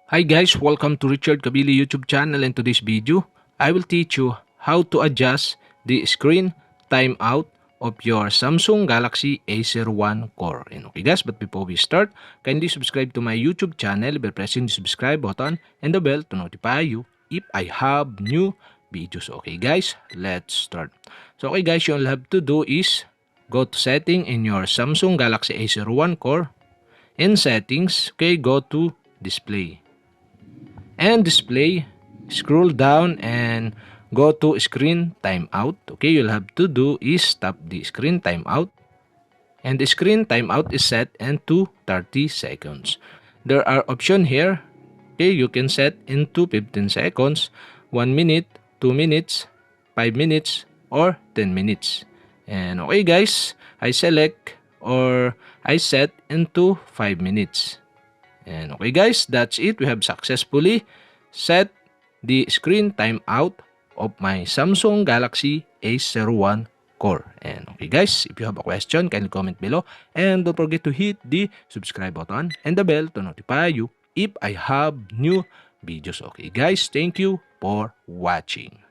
Hi guys, welcome to Richard Cabile YouTube channel. In today's video, I will teach you how to adjust the screen timeout of your Samsung Galaxy A01 Core. And okay guys, but before we start, kindly subscribe to my YouTube channel by pressing the subscribe button and the bell to notify you if I have new videos. Okay guys, let's start. So okay guys, all you have to do is go to setting in your Samsung Galaxy A01 Core. In settings, okay, go to display. And display, scroll down and go to screen timeout. Okay, you'll have to do is stop the screen timeout, and the screen timeout is set into 30 seconds. There are options here. Okay, you can set into 15 seconds, 1 minute, 2 minutes, 5 minutes, or 10 minutes. And okay guys, I select or I set into 5 minutes. And okay guys, that's it. We have successfully set the screen timeout of my Samsung Galaxy A01 Core. And okay guys, if you have a question, kindly comment below. And don't forget to hit the subscribe button and the bell to notify you if I have new videos. Okay guys, thank you for watching.